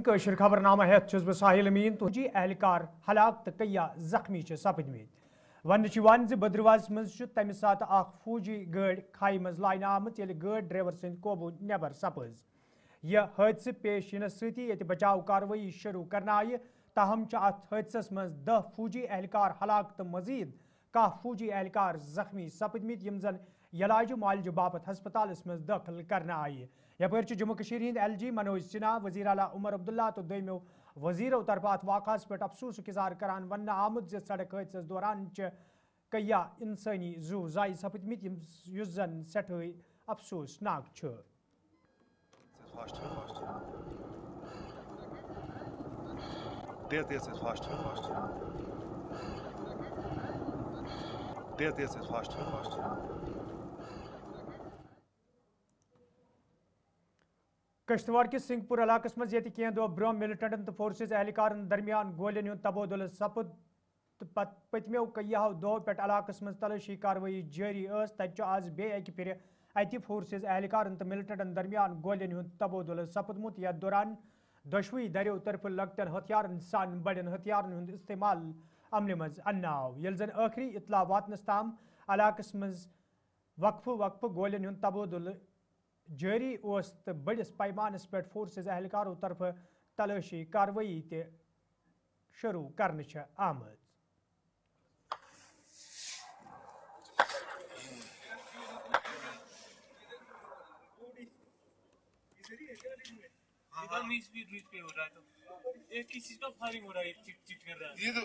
कशर खबरनामा हेत छुस बह साहिल अमीन तो जी एहलकार हलाक तो कया जख्मी सपदमत वन बद्रवाज मज तमि सात फौजी गाड़ खाई मज लाइन आमत ये गाड़ ड्राइवर सद कोबू नबर सपज यह हादसे पेश यन सती बचाव कार्रवाई शुरू करना आय ताहम अत हादस मज 10 फौजी एहलकार हलाक तो मजीद 10 फौजी एहलकार जख्मी सपदमत यम जन इलाज मालज बापत हस्पताल मज दाखिल करना आय यपर जम्मू कशीर हिंद LG मनोज सिन्हा वजीर आला उमर अब्दुल्ला तो दोमो वजीरों तरफ अत वाक़ास पे अफसोस इज़हार करान वन आमुत सड़क हादस दौरान कया इंसानी जू जाय सपदमत युस जन सठे अफसोसनाक छ। कश्तवाड़ के सिंहपुर इलाकस मज कह दो ब्रोह मिलिटेंटन तो फोर्सेस एहलकारन दरमियान गोलियन हुंद तबादुल सपद पतमो कयहो दो पे इलाकस मज तलाशी कार्रवाई जारी तत आज बे फिर अति फोर्सेस एहलकारन तो मिलिटेंटन दरमियान गोलियन हुंद तबादुल सपदमुत यथ दौरान दशवी दरियो तरफ लगतन हथियारन सान बड़न हथियारन हुंद इस्तेमाल अमल मज अन्न आव यल जन आखिरी इतला वातनस ताम इलाकस मज वक्फ गोलियन हुंद तबादुल जारी तो बड़िस पैमानस पे फोर्सेस एहलकारों तरफ तलाशी कार्रवाई ते शुरू करने आमद। एक किसी का फायरिंग हो रहा है, चिट कर रहा है। ये तो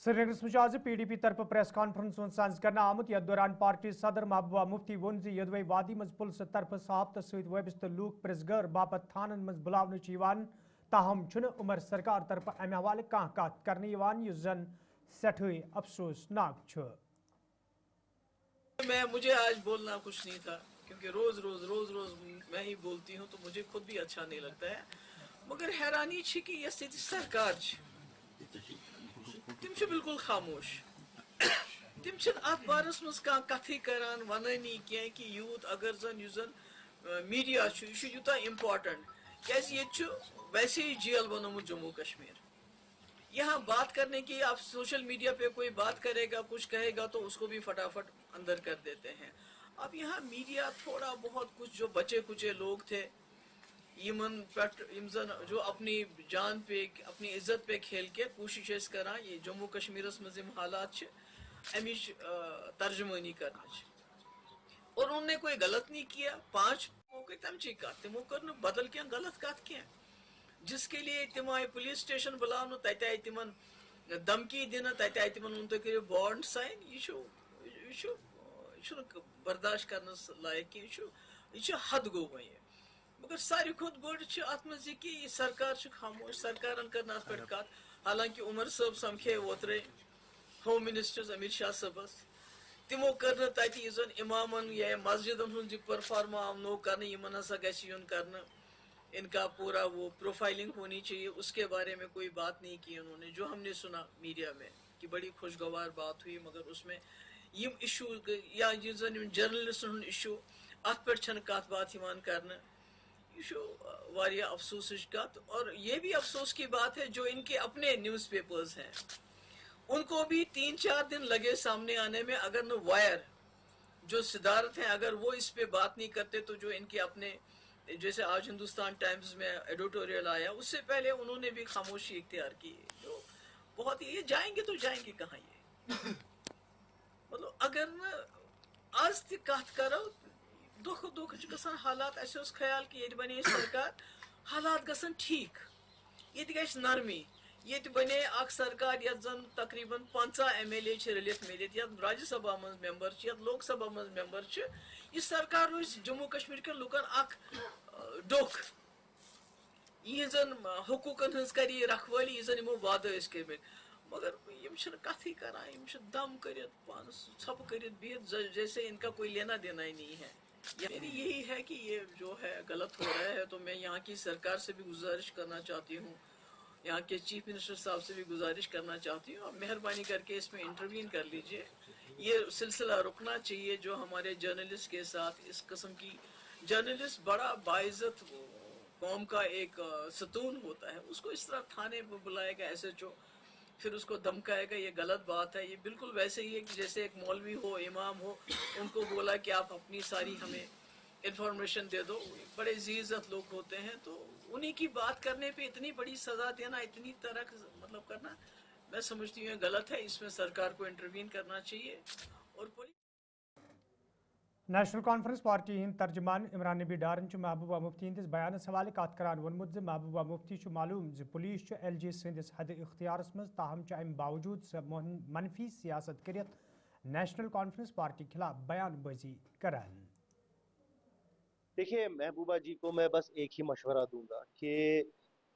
श्रीनगर में आज PDP तरफ प्रेस कॉन्फ्रेंस सज कर आमुत यथ दौरान पार्टी सदर महबूबा मुफ्ती वोन यदवे वादी मज पुलिस तरफ सहाफत सत वाबस्त लूक प्रेसगर बापत थानन मज बुलावन ताहम उमर सरकार तरफ अमे हवाले कह कत करने जन सठे अफसोसनाक। मुझे आज बोलना कुछ नहीं था क्योंकि रोज मैं ही बोलती हूँ तो मुझे खुद भी अच्छा नहीं लगता है, मगर हैरानी कि यह सरकार तिम बिल्कुल खामोश तिम अत बारस मज कथ करान वनानी कह कि यूथ अगर जन मीडिया यूता इम्पोर्टेंट क्या वैसे ही जेल बनोमुत जम्मू कश्मीर। यहाँ बात करने की आप सोशल मीडिया पे कोई बात करेगा कुछ कहेगा तो उसको भी फटाफट अंदर कर देते हैं। अब यहाँ मीडिया थोड़ा बहुत कुछ जो बचे कुचे लोग थे जो अपनी जान पे अपनी इज्जत पे खेल के कोशिश करा ये जम्मू कश्मीर मज हालात अमिच तर्जमानी करना और उन्होंने कोई गलत नहीं किया। 5 मौके तमची कत तमो कर बदल क्या गलत कत क्या जिसके लिए तम आए पुलिस स्टेशन बुलान तत आय तिमन धमकी दिन तत आय तिमन तुम करो बॉन्ड साइन यह बर्दाश्त करने लायक यह हद गो वह। मगर सारी खुद गोड़ अत मज कि सरकार खामोश सरकार कर पे कत। हालांकि उमर साहब समखे ओत्रे होम मिनिस्टर्स अमित शाह साहबस तमो कर तत जन इमामन या मस्जिदन हूँ परफॉर्म आव नो कर हसा कर इनका पूरा वो प्रोफाइलिंग होनी चाहिए उसके बारे में कोई बात नहीं की उन्होंने। जो हमने सुना मीडिया में कि बड़ी खुशगवार बात हुई मगर उसमें यम इशू या जर्नलिस्टन इशू अत पे कत बात कर वारिया अफसोस कत। और ये भी अफसोस की बात है जो इनके अपने न्यूज़पेपर्स हैं उनको भी 3-4 दिन लगे सामने आने में। अगर न वायर जो सिद्धार्थ हैं अगर वो इस पे बात नहीं करते तो जो इनके अपने जैसे आज हिंदुस्तान टाइम्स में एडिटोरियल आया उससे पहले उन्होंने भी खामोशी इख्तियार की। तो बहुत ये जाएंगे तो जाएंगे कहाँ ये मतलब अगर न आज कत करो दुख गसान हालात अस ख्याल कि ये बने सरकार हालात गसन ठीक ये नरमी ये बने सरकार ये जन तकरीबन 50 MLA रलित मिलित या राज्यसभा मज मेंबर लोकसभा मज मेंबर यह सरकार रोज जम्मू कश्मीर के लुकन डोख यहन हकूकन हज कर रखवाली यह वाद कर मगर यम कथ करान दम कर छप कर जैसे इनका कोई लेना देना ही नहीं है। मेरी यही है कि ये जो है गलत हो रहा है तो मैं यहाँ की सरकार से भी गुजारिश करना चाहती हूँ यहाँ के चीफ मिनिस्टर साहब से भी गुजारिश करना चाहती हूँ, आप मेहरबानी करके इसमें इंटरवीन कर लीजिए। ये सिलसिला रुकना चाहिए जो हमारे जर्नलिस्ट के साथ इस किस्म की, जर्नलिस्ट बड़ा बाइज्जत कौम का एक सतून होता है, उसको इस तरह थाने पर बुलाएगा SHO, फिर उसको धमकाएगा, ये गलत बात है। ये बिल्कुल वैसे ही है कि जैसे एक मौलवी हो, इमाम हो, उनको बोला कि आप अपनी सारी हमें इंफॉर्मेशन दे दो। बड़े इज्जत लोग होते हैं, तो उन्हीं की बात करने पे इतनी बड़ी सज़ा देना, इतनी तरह मतलब करना, मैं समझती हूँ गलत है। इसमें सरकार को इंटरवीन करना चाहिए। और नेशनल कॉन्फ्रेंस पार्टी हिंद तर्जमान इमरान नबी डारन महबूबा मुफ्ती हंदिस बयानस हवाले कत करान वोनमुत महबूबा मुफ्ती मालूम पुलिस LG सदिस हद इख्तियारस मज, ताहम अम बावजूद मनफी सियासत करित नेशनल कॉन्फ्रेंस पार्टी खिलाफ बयानबाजी करान। देखिए, महबूबा जी को मैं बस एक ही मशवरा दूंगा कि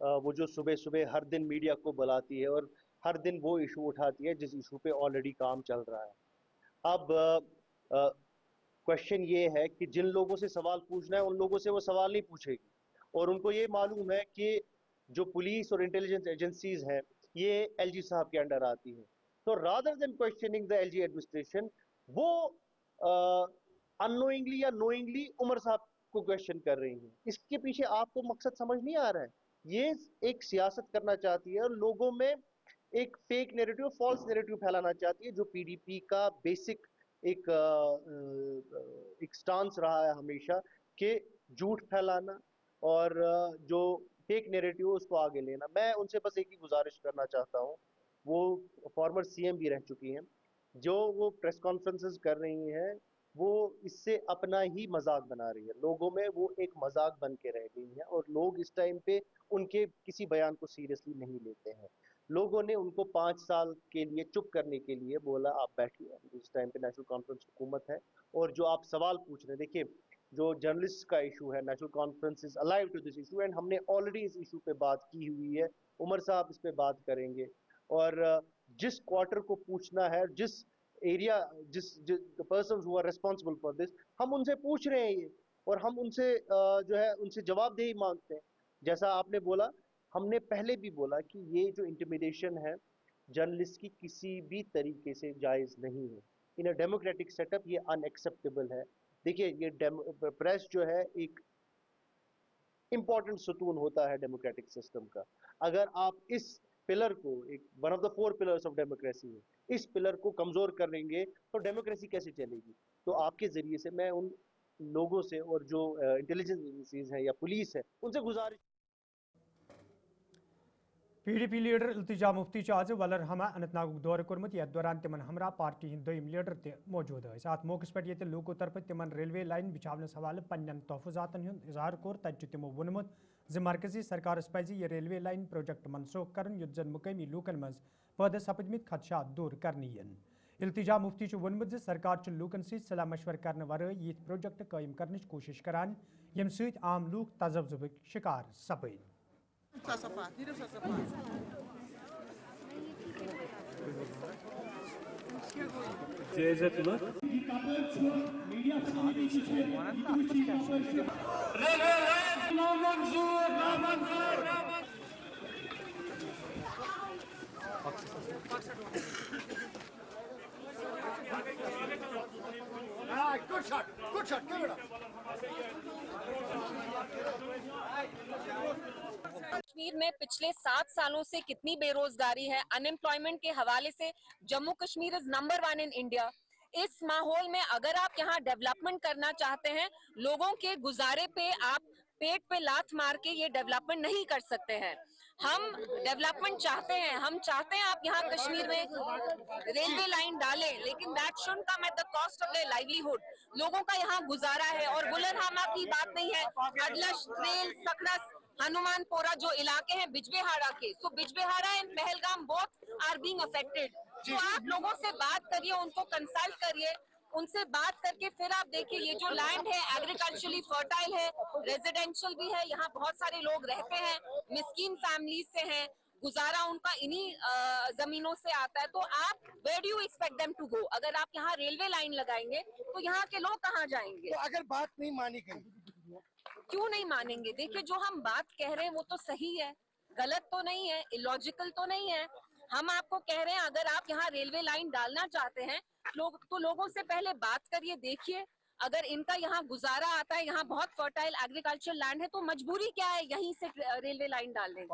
वो जो सुबह सुबह हर दिन मीडिया को बुलाती है और हर दिन वो इशू उठाती है जिस इशू पे ऑलरेडी काम चल रहा है। अब क्वेश्चन ये है कि जिन लोगों से सवाल पूछना है उन लोगों से वो सवाल नहीं पूछेगी, और उनको ये मालूम है कि जो पुलिस और इंटेलिजेंस एजेंसीज हैं ये LG साहब के अंडर आती है। तो rather than questioning the LG administration, वो अननोइंगली या नोइंगली उमर साहब को क्वेश्चन कर रही हैं। इसके पीछे आपको मकसद समझ नहीं आ रहा है। ये एक सियासत करना चाहती है और लोगों में एक फेक नैरेटिव, फॉल्स नैरेटिव फैलाना चाहती है, जो PDP का बेसिक एक स्टांस रहा है हमेशा, कि झूठ फैलाना और जो फेक नैरेटिव उसको आगे लेना। मैं उनसे बस एक ही गुजारिश करना चाहता हूँ, वो फॉर्मर CM भी रह चुकी हैं, जो वो प्रेस कॉन्फ्रेंसेस कर रही हैं वो इससे अपना ही मजाक बना रही है। लोगों में वो एक मजाक बन के रह गई है और लोग इस टाइम पे उनके किसी बयान को सीरियसली नहीं लेते हैं। लोगों ने उनको 5 साल के लिए चुप करने के लिए बोला आप बैठिए, इस टाइम पे नेशनल कॉन्फ्रेंस हुकूमत है। और जो आप सवाल पूछ रहे हैं, देखिए जो जर्नलिस्ट का इशू है, national conference is alive to this issue and हमने ऑलरेडी इस इशू पे बात की हुई है। उमर साहब इस पे बात करेंगे और जिस क्वार्टर को पूछना है, जिस एरिया, जिस persons who are responsible for this, हम उनसे पूछ रहे हैं ये, और हम उनसे जो है उनसे जवाबदेही मांगते हैं। जैसा आपने बोला, हमने पहले भी बोला कि ये जो इंटिमिडेशन है जर्नलिस्ट की किसी भी तरीके से जायज नहीं है। इन अ डेमोक्रेटिक सेटअप ये अनएक्सेप्टेबल है। देखिए, ये प्रेस जो है एक इंपॉर्टेंट सतून होता है डेमोक्रेटिक सिस्टम का। अगर आप इस पिलर को, एक one of the 4 pillars of democracy है, इस पिलर को कमजोर कर देंगे तो डेमोक्रेसी कैसे चलेगी। तो आपके जरिए से मैं उन लोगों से और जो इंटेलिजेंस एजेंसीज हैं या पुलिस है उनसे गुजारिश। PDP लीडर इल्तिजा मुफ्ती आज वलर हमा अनंतनाग दौर कोर्मुत, यथ दौरान तिमन हमरा पार्टी हिंद दोयम लीडर ते मौजूद है। अत मौके पे ये लूको तरफ तिमन रेलवे लाइन बिछावनस हवाले पन्न तहफुजातन हुंद इजहार कोर। तत तिमो वोनमुत ज मरकजी सरकारस पज यह रेलवे लाइन प्रोजेक्ट मनसूख करन, युत जन मुकामी लूकन मज पैदा सपदमित खदशात दूर करनी यन। इल्तिजा मुफ्ती वोनमुत सरकार लूकन सत सलाह मशवर करने वरय ये प्रोजेक्ट कायम करने कोशिश करान, यम सत आम लूक तजब्जुबक शिकार सपद। कश्मीर में पिछले 7 सालों से कितनी बेरोजगारी है, अनएम्प्लॉयमेंट के हवाले से Jammu Kashmir is number 1 in India. इस माहौल में अगर आप यहाँ डेवलपमेंट करना चाहते हैं, लोगों के गुजारे पे आप पेट पे लात मार के ये डेवलपमेंट नहीं कर सकते हैं। हम डेवलपमेंट चाहते हैं, हम चाहते हैं आप यहाँ कश्मीर में रेलवे लाइन डालें, लेकिन that should come at the cost of their livelihood. लोगों का यहाँ गुजारा है, और गुलरहामा की बात नहीं है, अडलश, त्रेल, सकरस, हनुमानपोरा जो इलाके हैं बिजबेहाड़ा के, so Bijbehara and Pahalgam both are being affected. तो आप लोगों से बात करिए, उनको कंसल्ट करिए, उनसे बात करके फिर आप देखिए ये जो लैंड है एग्रीकल्चरली फर्टाइल है, रेजिडेंशियल भी है, यहाँ बहुत सारे लोग रहते हैं, मिस्कीन फैमिलीज से हैं, गुजारा उनका इन्हीं जमीनों से आता है। तो आप where do you expect them to go? अगर आप यहाँ रेलवे लाइन लगाएंगे तो यहाँ के लोग कहाँ जाएंगे? तो अगर बात नहीं मानी गई, क्यों नहीं मानेंगे? देखिए, जो हम बात कह रहे हैं वो तो सही है, गलत तो नहीं है, इलॉजिकल तो नहीं है। हम आपको कह रहे हैं अगर आप यहाँ रेलवे लाइन डालना चाहते हैं तो लोगों से पहले बात करिए, देखिए अगर इनका यहाँ गुजारा आता है, यहाँ बहुत फर्टाइल एग्रीकल्चर लैंड है, तो मजबूरी क्या है यहीं से रेलवे लाइन डालने की।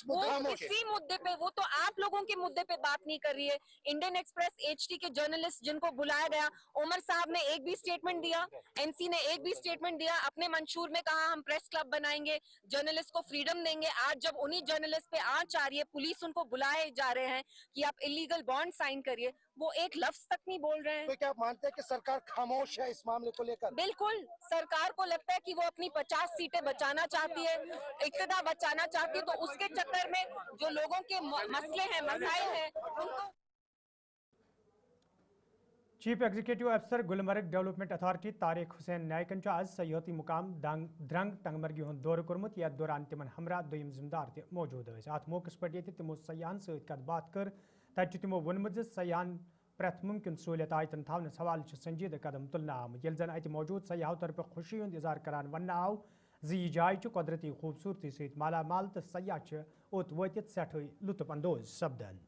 वो इसी मुद्दे पे, वो तो आप लोगों के मुद्दे पे बात नहीं कर रही है। इंडियन एक्सप्रेस एचटी के जर्नलिस्ट जिनको बुलाया गया, उमर साहब ने एक भी स्टेटमेंट दिया, एनसी ने एक भी स्टेटमेंट दिया, अपने मंशूर में कहा हम प्रेस क्लब बनाएंगे, जर्नलिस्ट को फ्रीडम देंगे। आज जब उन्हीं जर्नलिस्ट पे आंच आ रही है, पुलिस उनको बुलाए जा रहे हैं कि आप इलीगल बॉन्ड साइन करिए, वो एक लफ्ज तक नहीं बोल रहे हैं। तो क्या आप मानते हैं कि सरकार खामोश है इस मामले को लेकर? बिल्कुल, सरकार को लगता है कि वो अपनी 50 सीटें बचाना चाहती है, इक्तदा बचाना चाहती है, तो उसके चक्कर में जो लोगों के मसले हैं, मसाइल हैं, उनको। चीफ एग्जीक्यूटिव अफसर गुलमर्ग डेवलपमेंट अथॉरिटी तारिक हुसैन नायकन आज सयाहती मुकाम द्रंग टंगमर्गी हुंद दौर कोर्मुत, यथ दौरान तिमन हमरा दोयम जिम्मेदार ते मौजूद थे। अत मौके पे तिमो सयाहन सत कत बात कर, तत तिमो वोनमुत सयाहन प्रथ मुमकिन सहूलियत आयतन थवनस हवाल संजीदा कदम तुलना आमत। यल जन अत मौजूद सयाहों तरफ खुशी हुंद इजहार करान वन आव जी जाय कुदरती खूबसूरती सत मालामाल तो सयाह ओत वतित सठे लुत्फ अंदोज सपदन।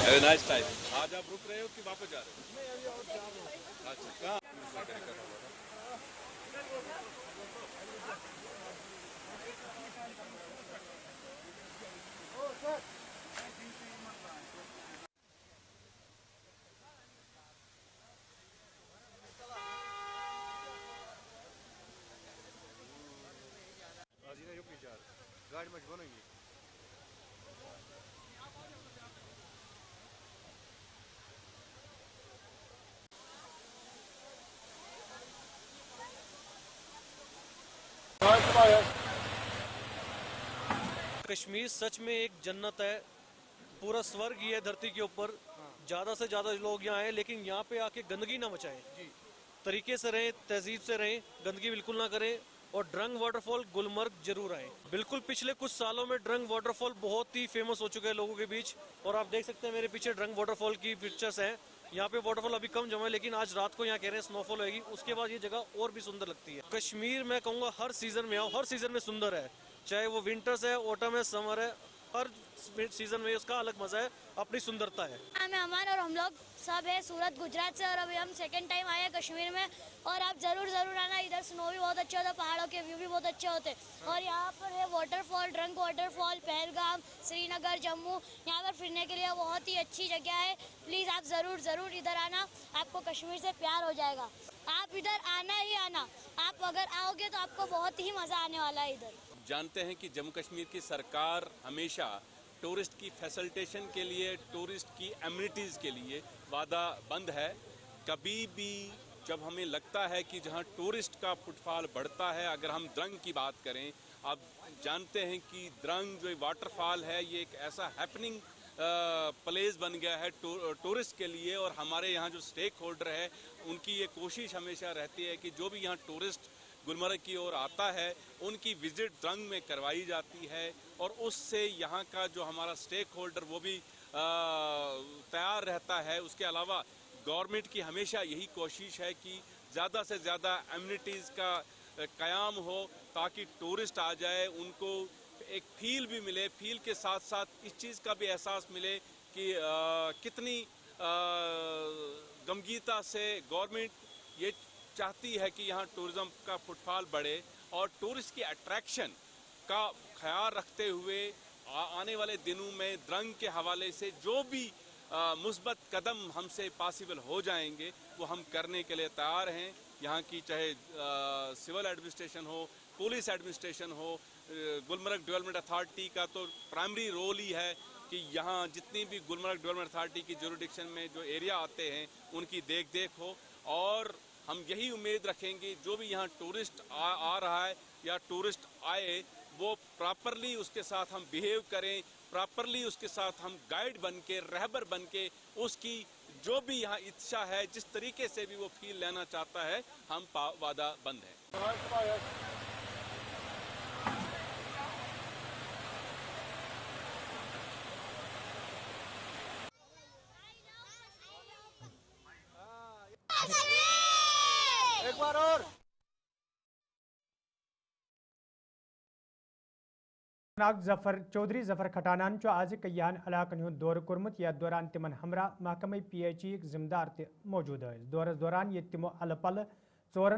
Have a nice time. आज आप रुक रहे हो कि वापस जा रहे हो? अच्छा, कहाँ? गाड़ी में बनेंगी। कश्मीर सच में एक जन्नत है, पूरा स्वर्ग ही है धरती के ऊपर। ज़्यादा से ज़्यादा लोग यहाँ आए, लेकिन यहाँ पे आके गंदगी ना मचाएं, तरीके से रहें, तहजीब से रहें, गंदगी बिल्कुल ना करें। और ड्रंग वाटरफॉल गुलमर्ग जरूर आए। बिल्कुल पिछले कुछ सालों में ड्रंग वाटरफॉल बहुत ही फेमस हो चुका है लोगों के बीच, और आप देख सकते हैं मेरे पीछे ड्रंग वाटरफॉल की पिक्चर्स हैं। यहाँ पे वाटरफॉल अभी कम जमा है, लेकिन आज रात को यहाँ कह रहे हैं स्नोफॉल होगी, उसके बाद ये जगह और भी सुंदर लगती है। कश्मीर मैं कहूँगा हर सीजन में आओ, हर सीजन में सुंदर है, चाहे वो विंटर्स है, ऑटम है, समर है, हर सीजन में उसका अलग मजा है, अपनी सुंदरता है। मेहमान और हम लोग सब है सूरत गुजरात से, और अभी हम सेकंड टाइम आए हैं कश्मीर में, और आप जरूर आना। इधर स्नो भी बहुत अच्छा होता है, पहाड़ों के व्यू भी बहुत अच्छे होते हैं, और यहाँ पर है waterfall, drug waterfall, Pahalgam, Srinagar, Jammu, यहाँ पर फिरने के लिए बहुत ही अच्छी जगह है। प्लीज़ आप ज़रूर इधर आना, आपको कश्मीर से प्यार हो जाएगा। आप इधर आना ही आना, आप अगर आओगे तो आपको बहुत ही मज़ा आने वाला है इधर। जानते हैं कि जम्मू कश्मीर की सरकार हमेशा टूरिस्ट की फैसिलिटेशन के लिए, टूरिस्ट की एमिनिटीज़ के लिए वादा बंद है। कभी भी जब हमें लगता है कि जहां टूरिस्ट का फुटफॉल बढ़ता है, अगर हम द्रंग की बात करें, आप जानते हैं कि द्रंग जो वाटरफॉल है ये एक ऐसा हैपनिंग प्लेस बन गया है टूरिस्ट के लिए। और हमारे यहाँ जो स्टेक होल्डर है उनकी ये कोशिश हमेशा रहती है कि जो भी यहाँ टूरिस्ट गुलमर्ग की ओर आता है उनकी विजिट द्रंग में करवाई जाती है, और उससे यहाँ का जो हमारा स्टेक होल्डर वो भी तैयार रहता है। उसके अलावा गवर्नमेंट की हमेशा यही कोशिश है कि ज़्यादा से ज़्यादा एमिनिटीज़ का क़याम हो, ताकि टूरिस्ट आ जाए, उनको एक फील भी मिले, फील के साथ साथ इस चीज़ का भी एहसास मिले कि कितनी गंभीरता से गवर्नमेंट ये चाहती है कि यहाँ टूरिज़्म का फुटफॉल बढ़े, और टूरिस्ट की अट्रैक्शन का ख्याल रखते हुए आने वाले दिनों में द्रंग के हवाले से जो भी मुस्बत कदम हमसे पॉसिबल हो जाएंगे वो हम करने के लिए तैयार हैं। यहाँ की चाहे सिविल एडमिनिस्ट्रेशन हो, पुलिस एडमिनिस्ट्रेशन हो, गुलमर्ग डेवलपमेंट अथॉरिटी का तो प्राइमरी रोल ही है कि यहाँ जितनी भी गुलमर्ग डेवलपमेंट अथॉरिटी की जुरिडिक्शन में जो एरिया आते हैं उनकी देख रेख हो। और हम यही उम्मीद रखेंगे जो भी यहाँ टूरिस्ट आ रहा है या टूरिस्ट आए वो प्रॉपरली उसके साथ हम बिहेव करें, प्रॉपरली उसके साथ हम गाइड बन के, रहबर बन के, उसकी जो भी यहाँ इच्छा है, जिस तरीके से भी वो फील लेना चाहता है, हम वादा बंद हैं। एक बार और जफर चौधरी जफर खटानान आज कयान इलाकन हुंद दौर कोर्मुत यथ दौरान तिमन हमरा महकमे PHE जिम्मेदार ते मौजूद दौरस दौरान ये तिमो अल पल 4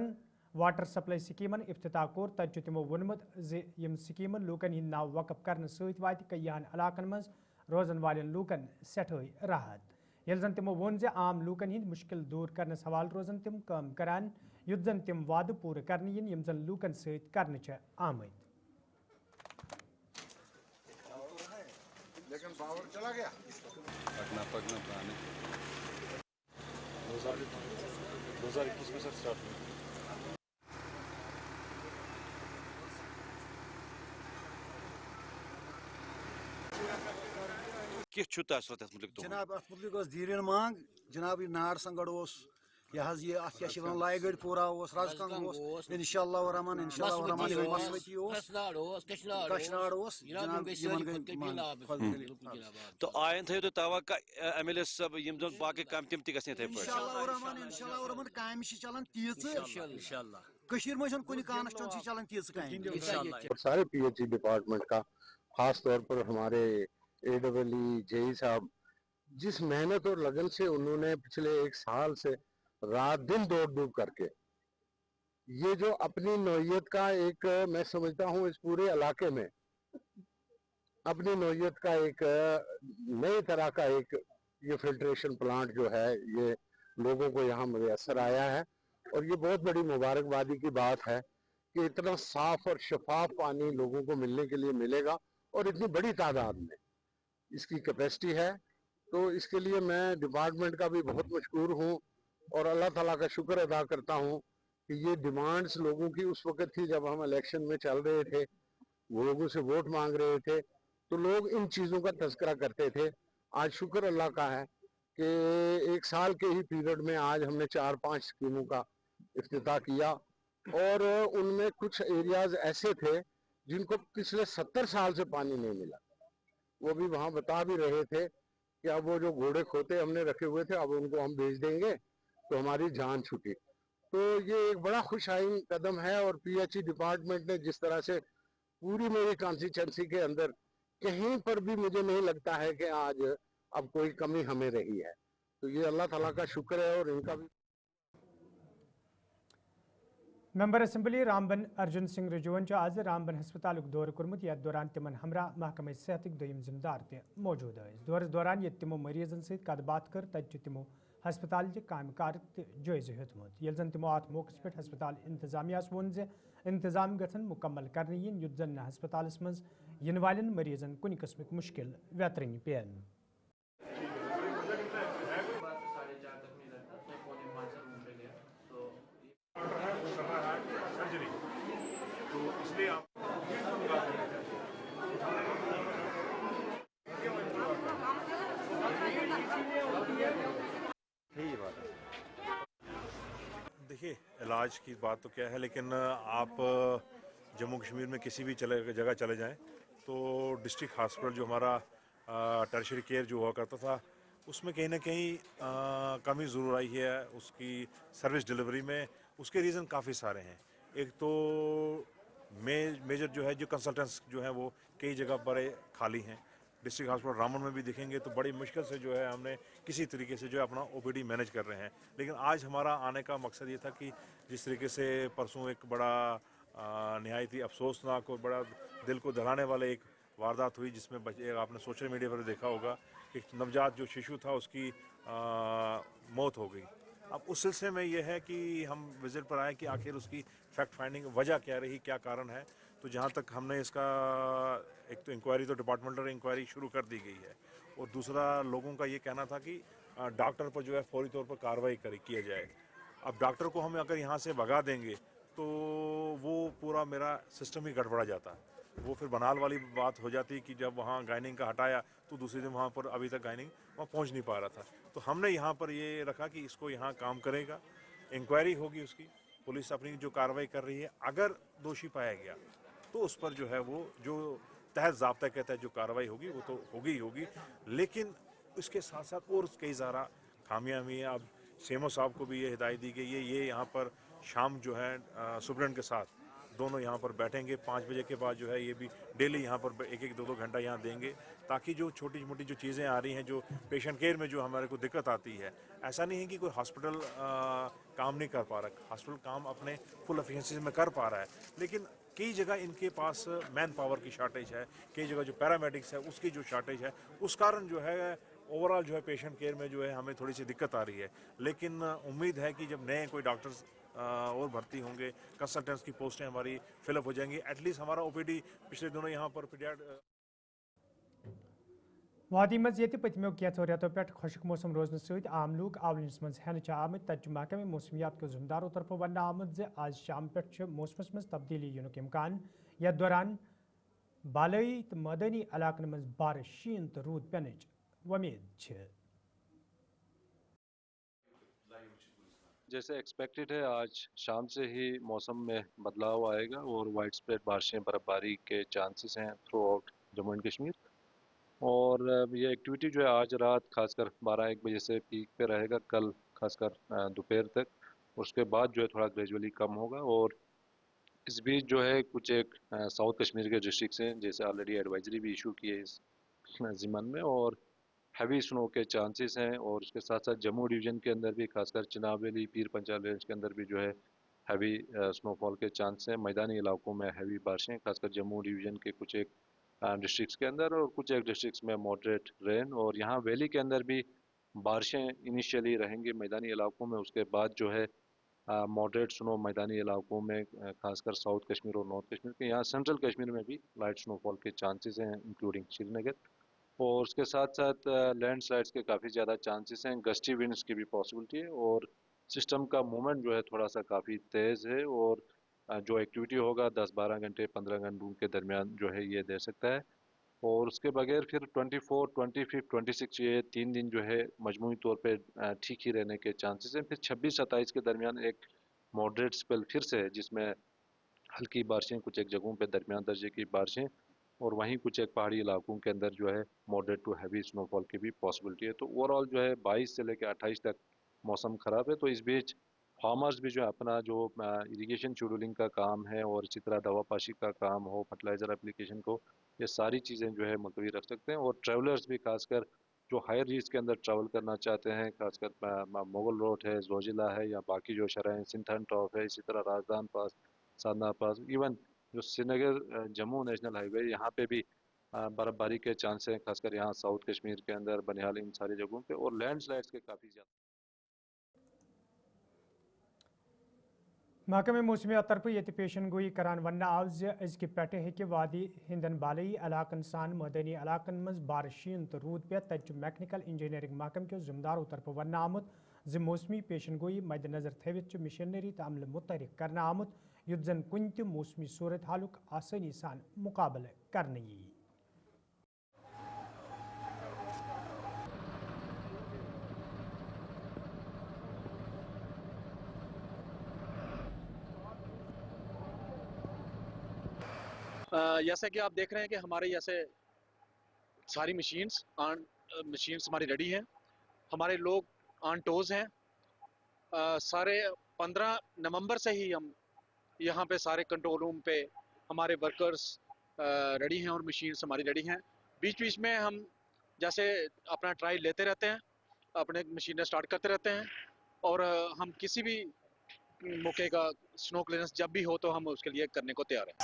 वाटर सप्लाई स्कीमन इफ्तिताह कोर तत तिमो वोनमुत यम स्कीमन लूकन हिंद नाव वकफ करने सत वात कयान इलाकन मज रोजन वालेन लूकन सेठई राहत यल जन तिमो वोन जे आम लूकन हिंद मुश्किल दूर करने हवाल रोजन तिम काम करान युद्ध जन तिम वाद पूरे करने yin यम जन लूकन सत करने आमद। लेकिन पावर चला गया। पगना पुराने 2021 में सर स्टार्ट हुआ। जनाब अत मुतलिक दीरिन मांग जनाब ये नाड़ संगड़ ये लाइ गढ़ पूरा रजकंग इंशाअल्लाह रहमान मसवती तो आयन थो तो तवक्का MLA सब यम जन बाकी काम तिम ति गसने थे इंशाअल्लाह रहमान काम चलान तीज इंशाअल्लाह कशीर में कुछ कॉन्स्टिट्यूंसी चलान तीज काम इंशाअल्लाह। सारे PHE डिपार्टमेंट का खास तौर पर हमारे AEE JE साहब जिस मेहनत और लगन से उन्होंने पिछले 1 साल से रात दिन दौड़ धूप करके ये जो अपनी नौयत का एक मैं समझता हूँ इस पूरे इलाके में अपनी नौयत का एक नई तरह का एक ये फिल्ट्रेशन प्लांट जो है ये लोगों को यहाँ मुयसर आया है और ये बहुत बड़ी मुबारकबादी की बात है कि इतना साफ और शफाफ पानी लोगों को मिलने के लिए मिलेगा और इतनी बड़ी तादाद में इसकी कैपेसिटी है। तो इसके लिए मैं डिपार्टमेंट का भी बहुत मशकूर हूँ और अल्लाह ताला का शुक्र अदा करता हूँ कि ये डिमांड्स लोगों की उस वक्त थी जब हम इलेक्शन में चल रहे थे, वो लोगों से वोट मांग रहे थे तो लोग इन चीज़ों का तज़किरा करते थे। आज शुक्र अल्लाह का है कि 1 साल के ही पीरियड में आज हमने 4-5 स्कीमों का इफ्तिताह किया और उनमें कुछ एरियाज ऐसे थे जिनको पिछले 70 साल से पानी नहीं मिला। वो भी वहाँ बता भी रहे थे कि अब वो जो घोड़े खोते हमने रखे हुए थे अब उनको हम भेज देंगे तो हमारी जान छूटी। तो ये एक बड़ा खुशाइन कदम है और PHE डिपार्टमेंट ने जिस तरह से पूरी मेरी कॉन्स्टिट्यूंसी के अंदर कहीं पर भी मुझे नहीं लगता है कि आज अब कोई कमी हमें रही है। तो ये अल्लाह ताला का शुक्र है और इनका भी। मेंबर असम्बली रामबन अर्जुन सिंह रिजवन आज रामबन हस्पताल दौर कोर्मुत यथ दौरान तिमन हमरा महकमे सेहत दोयम जिम्मेदार ते मौजूद दौरस दौरान ये तिमो मरीजन सत कत बात कर तत तिमो हस्पताल काम कार जायज़ हेतमुत यल जन तिमो अत मौके पे हस्पताल इंतजामियास वोन जे इंतजाम गठन मुकम्मल करने yin युद्ध जन हस्पतालस मज इन वालन मरीजन कुन किस्मक मुश्किल व्यतरन पेन। देखिए इलाज की बात तो क्या है, लेकिन आप जम्मू कश्मीर में किसी भी जगह चले जाएं तो डिस्ट्रिक्ट हॉस्पिटल जो हमारा टर्शरी केयर जो हुआ करता था उसमें कहीं ना कहीं कमी ज़रूर आई है उसकी सर्विस डिलीवरी में। उसके रीज़न काफ़ी सारे हैं। एक तो मेजर जो है जो कंसल्टेंट्स जो हैं वो कई जगह पर खाली हैं। डिस्ट्रिक्ट हॉस्पिटल रामन में भी दिखेंगे तो बड़ी मुश्किल से जो है हमने किसी तरीके से जो है अपना OPD मैनेज कर रहे हैं। लेकिन आज हमारा आने का मकसद ये था कि जिस तरीके से परसों एक बड़ा नहायत ही अफसोसनाक और बड़ा दिल को दहलाने वाले एक वारदात हुई जिसमें आपने सोशल मीडिया पर देखा होगा कि नवजात जो शिशु था उसकी मौत हो गई। अब उस सिलसिले में यह है कि हम विजिट पर आए कि आखिर उसकी फैक्ट फाइंडिंग वजह क्या रही, क्या कारण है। तो जहाँ तक हमने इसका एक तो इंक्वायरी तो डिपार्टमेंटल इंक्वायरी शुरू कर दी गई है और दूसरा लोगों का ये कहना था कि डॉक्टर पर जो है फौरी तौर पर कार्रवाई किया जाए। अब डॉक्टर को हम अगर यहाँ से भगा देंगे तो वो पूरा मेरा सिस्टम ही गड़बड़ा जाता है। वो फिर बनाल वाली बात हो जाती कि जब वहाँ गाइनिंग का हटाया तो दूसरे दिन वहाँ पर अभी तक गाइनिंग वहाँ पहुँच नहीं पा रहा था। तो हमने यहाँ पर ये रखा कि इसको यहाँ काम करेगा, इंक्वायरी होगी उसकी, पुलिस अपनी जो कार्रवाई कर रही है, अगर दोषी पाया गया तो उस पर जो है वो जो तहत ज़ाब्ता के तहत जो कार्रवाई होगी वो तो होगी ही होगी। लेकिन इसके साथ साथ और कई सारा खामियां हुई हैं। अब सीएमओ साहब को भी ये हिदायत दी गई है, ये यहाँ पर शाम जो है सुप्रीडेंट के साथ दोनों यहाँ पर बैठेंगे 5 बजे के बाद, जो है ये भी डेली यहाँ पर 1-2 घंटा यहाँ देंगे, ताकि जो छोटी मोटी जो चीज़ें आ रही हैं, जो पेशेंट केयर में जो हमारे को दिक्कत आती है, ऐसा नहीं है कि कोई हॉस्पिटल काम नहीं कर पा रहा, हॉस्पिटल काम अपने फुल एफिशिएंसी में कर पा रहा है, लेकिन कई जगह इनके पास मैन पावर की शॉर्टेज है, कई जगह जो पैरामेडिक्स है उसकी जो शॉर्टेज है, उस कारण जो है ओवरऑल जो है पेशेंट केयर में जो है हमें थोड़ी सी दिक्कत आ रही है। लेकिन उम्मीद है कि जब नए कोई डॉक्टर्स और भर्ती होंगे, कंसल्टेंट्स की पोस्टें हमारी फिलअप हो जाएंगी, एटलीस्ट हमारा ओपीडी पिछले दिनों यहाँ पर वादी मज ये पतमो कैथो रेतों पे खुशक मौसम रोजन सत आम लूक आवलिस मज हेन आमत तत महकमे मौसमियात के जुमदारों तरफ वन आमद जे आज शाम पे मौसमस मज तब्दीली युनुक इम्कान, यथ दौरान बालई तो मदनी इलाकन मज बारिश शीन तो रूद पेनच वमीद। जैसे एक्सपेक्टेड है आज शाम से ही मौसम में बदलाव आएगा और वाइड स्प्रेड बारिशें बर्फबारी के चांसेस हैं through out Jammu and Kashmir. और ये एक्टिविटी जो है आज रात खासकर 12-1 बजे से पीक पे रहेगा, कल खासकर दोपहर तक, उसके बाद जो है थोड़ा ग्रेजुअली कम होगा। और इस बीच जो है कुछ एक साउथ कश्मीर के डिस्ट्रिक्ट्स हैं जैसे ऑलरेडी एडवाइजरी भी इशू की है इस ज़िमन में, और हैवी स्नो के चांसेस हैं। और उसके साथ साथ जम्मू डिवीज़न के अंदर भी खासकर चिनाब वैली, पीर पंजाल रेंज के अंदर भी जो है हैवी स्नोफॉल के चांस हैं। मैदानी इलाकों में हैवी बारिशें खासकर जम्मू डिवीज़न के कुछ एक डिस्ट्रिक्ट्स के अंदर और कुछ एक डिस्ट्रिक्ट्स में मॉडरेट रेन। और यहाँ वैली के अंदर भी बारिशें इनिशियली रहेंगी मैदानी इलाकों में, उसके बाद जो है मॉडरेट स्नो मैदानी इलाकों में खासकर साउथ कश्मीर और नॉर्थ कश्मीर के, यहाँ सेंट्रल कश्मीर में भी लाइट स्नोफॉल के चांसेस हैं इंक्लूडिंग श्रीनगर। और उसके साथ साथ लैंड स्लाइड्स के काफ़ी ज़्यादा चांसेस हैं, गस्टी विंड्स की भी पॉसिबिलिटी है। और सिस्टम का मूवमेंट जो है थोड़ा सा काफ़ी तेज़ है, और जो एक्टिविटी होगा 10-12 घंटे 15 घंटों के दरमियान जो है ये दे सकता है। और उसके बगैर फिर 24, 25, 26 ये 3 दिन जो है मजमूई तौर पे ठीक ही रहने के चांसेस हैं। फिर 26-27 के दरमियान एक मॉडरेट स्पेल फिर से है जिसमें हल्की बारिशें, कुछ एक जगहों पे दरमियान दर्जे की बारिशें, और वहीं कुछ एक पहाड़ी इलाकों के अंदर जो है मॉडरेट टू हैवी स्नोफॉल की भी पॉसिबिलिटी है। तो ओवरऑल जो है 22 से लेकर 28 तक मौसम ख़राब है। तो इस बीच फार्मर्स भी जो है अपना जो इरिगेशन शेड्यूलिंग का काम है और इसी तरह दवा पाशी का काम हो, फर्टिलाइज़र एप्लीकेशन को, ये सारी चीज़ें जो है मुलतवी रख सकते हैं। और ट्रैवलर्स भी खासकर जो हायर रीच के अंदर ट्रैवल करना चाहते हैं, खासकर मुगल रोड है, जोजिला है, या बाकी जो शहर सिंथन टॉप है, इसी तरह राजदान पास, साधना पास, इवन जो श्रीनगर जम्मू नेशनल हाईवे यहाँ पे भी बर्फबारी के चांस हैं, खासकर यहाँ साउथ कश्मीर के अंदर बनिहाल इन सारी जगहों पे, और लैंडस्लाइड्स के काफ़ी ज़्यादा। महकमे मौसमियात तरफ ये पेशन गोई करान वन आव जि पे हे वादी हिंदन बालई इलाकन सान मदनी इलाकन मज बारिशीन तो रूद पे तत मैकेनिकल इंजीनियरिंग महकम के जिम्मेदारों तरफ वन आमुत जि मौसमी पेशन गोई मद्देनजर थवित मशीनरी तो अमल मुतहरिक करना आमुत युद्ध जन कुन त मौसमी सूरत हालुक आसानी सान मुकाबल करने यी। जैसा कि आप देख रहे हैं कि हमारे जैसे सारी मशीन्स हमारी रेडी हैं, हमारे लोग ऑन टोज हैं। सारे 15 नवंबर से ही हम यहाँ पे सारे कंट्रोल रूम पे हमारे वर्कर्स रेडी हैं और मशीन्स हमारी रेडी हैं। बीच बीच में हम जैसे अपना ट्रायल लेते रहते हैं, अपने मशीनें स्टार्ट करते रहते हैं, और हम किसी भी मौके का स्नो क्लियरेंस जब भी हो तो हम उसके लिए करने को तैयार हैं।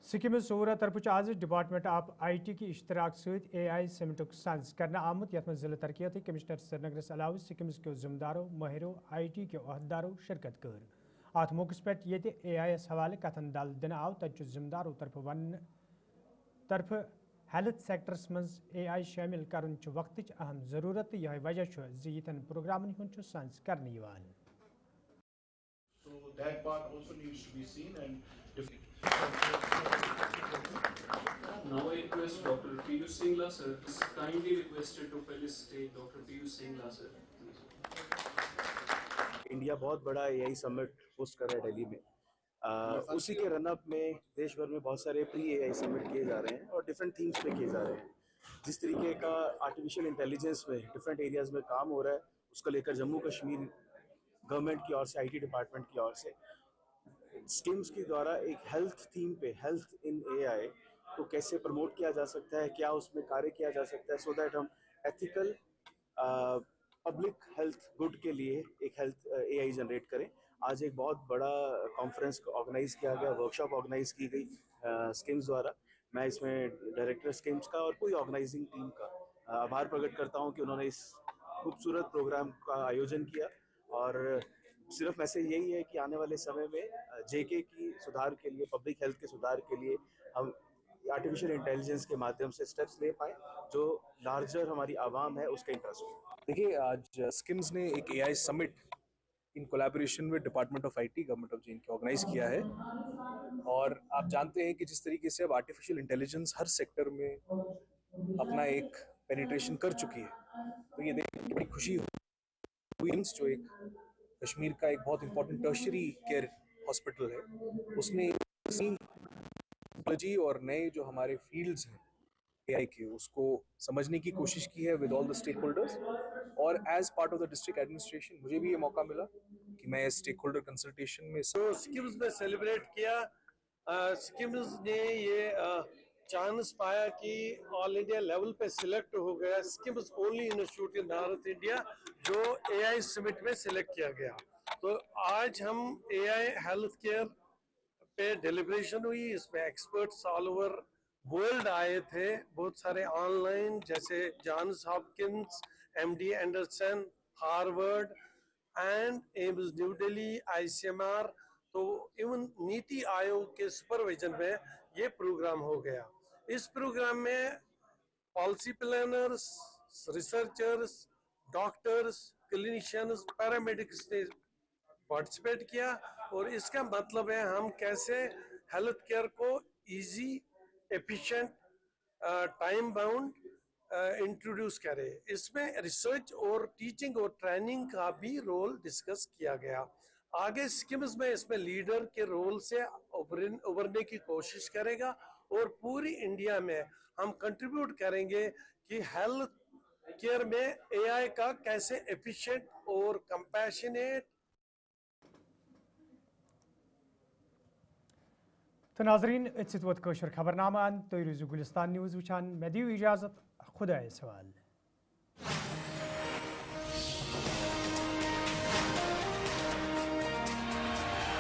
सिक्किम सूरत तरफ आज डिपार्टमेंट ऑफ IT की इश्तराक सहित AI समिटुक संस करना आमुत यथ जिला तरक्याती कमिश्नर श्रीनगरस अलावा सिक्किम के जिम्मेदारों माहिरों IT के अहदेदारों शिरकत कर। अत मौके पे ये AIS हवाले कथन दल दिन आव तत जिम्मेदारों तरफ हेल्थ सेक्टरस मज AI शामिल कर वक्त अहम जरूरत यह वजह यन प्रोग्रामन संस कर। So that part also needs to be seen and Now I request Dr. Piyush Singla sir is kindly requested to felicitate Dr. Piyush Singla sir. India बहुत बड़ा AI समिट होस्ट कर रहा है दिल्ली में, उसी के रन अप में देश भर में बहुत सारे प्री AI समिट किए जा रहे हैं और डिफरेंट थीम्स पे किए जा रहे हैं. जिस तरीके का आर्टिफिशियल इंटेलिजेंस में डिफरेंट एरियाज में काम हो रहा है, उसको लेकर जम्मू कश्मीर गवर्नमेंट की ओर से, IT डिपार्टमेंट की ओर से स्किम्स के द्वारा एक हेल्थ थीम पे, हेल्थ इन AI को कैसे प्रमोट किया जा सकता है, क्या उसमें कार्य किया जा सकता है, सो दैट हम एथिकल पब्लिक हेल्थ गुड के लिए एक हेल्थ AI जनरेट करें. आज एक बहुत बड़ा कॉन्फ्रेंस ऑर्गेनाइज किया गया, वर्कशॉप ऑर्गेनाइज की गई स्किम्स द्वारा. मैं इसमें डायरेक्टर स्किम्स का और पूरी ऑर्गेनाइजिंग टीम का आभार प्रकट करता हूं कि उन्होंने इस खूबसूरत प्रोग्राम का आयोजन किया. और सिर्फ मैसेज यही है कि आने वाले समय में JK की सुधार के लिए, पब्लिक हेल्थ के सुधार के लिए हम आर्टिफिशियल इंटेलिजेंस के माध्यम से स्टेप्स ले पाएँ जो लार्जर हमारी आवाम है उसका इंटरेस्ट हो. देखिए, आज स्किम्स ने एक AI summit in collaboration with department of IT government of JNK organize किया है. और आप जानते हैं कि जिस तरीके से अब आर्टिफिशियल इंटेलिजेंस हर सेक्टर में अपना एक पेनिट्रेशन कर चुकी है, तो ये देख के बड़ी खुशी हुई. जो एक कश्मीर का एक बहुत इंपॉर्टेंट टर्शरी केयर हॉस्पिटल है, उसने टेक्नोलॉजी और नए जो हमारे फील्ड्स हैं AI के, उसको समझने की कोशिश की है with all the stakeholders. और as part of the district administration मुझे भी ये मौका मिला कि मैं स्टेक होल्डर कंसल्टेशन में स्किम्स में सेलिब्रेट किया. स्किम्स ने ये चांस पाया कि ऑल इंडिया लेवल पे सिलेक्ट हो गया. SKIMS only institute in North India जो AI समिट में सिलेक्ट किया गया. तो आज हम AI हेल्थ केयर पे डेलिब्रेशन हुई. इसमें एक्सपर्ट्स ऑल ओवर वर्ल्ड आए थे, बहुत सारे ऑनलाइन, जैसे Johns Hopkins, MD Anderson, Harvard and AIIMS New Delhi, ICMR. तो इवन नीति आयोग के सुपरविजन में ये प्रोग्राम हो गया. इस प्रोग्राम में policy planners, researchers, doctors, clinicians, paramedics ने पार्टिसिपेट किया. और इसका मतलब है हम कैसे हेल्थ केयर को easy, efficient, time bound introduce करें. इसमें रिसर्च और टीचिंग और ट्रेनिंग का भी रोल डिस्कस किया गया. आगे स्किम्स में इसमें लीडर के रोल से उभरने की कोशिश करेगा और पूरी इंडिया में हम कंट्रीब्यूट करेंगे कि हेल्थ केयर में AI का कैसे एफिशिएंट और कंपैशनेट. तो नाजरीन, इस वक्त कोशर खबरनामा तो रोज़ गुलिस्तान न्यूज़ वुचान. मैं दियो इजाज़त, खुदा सवाल.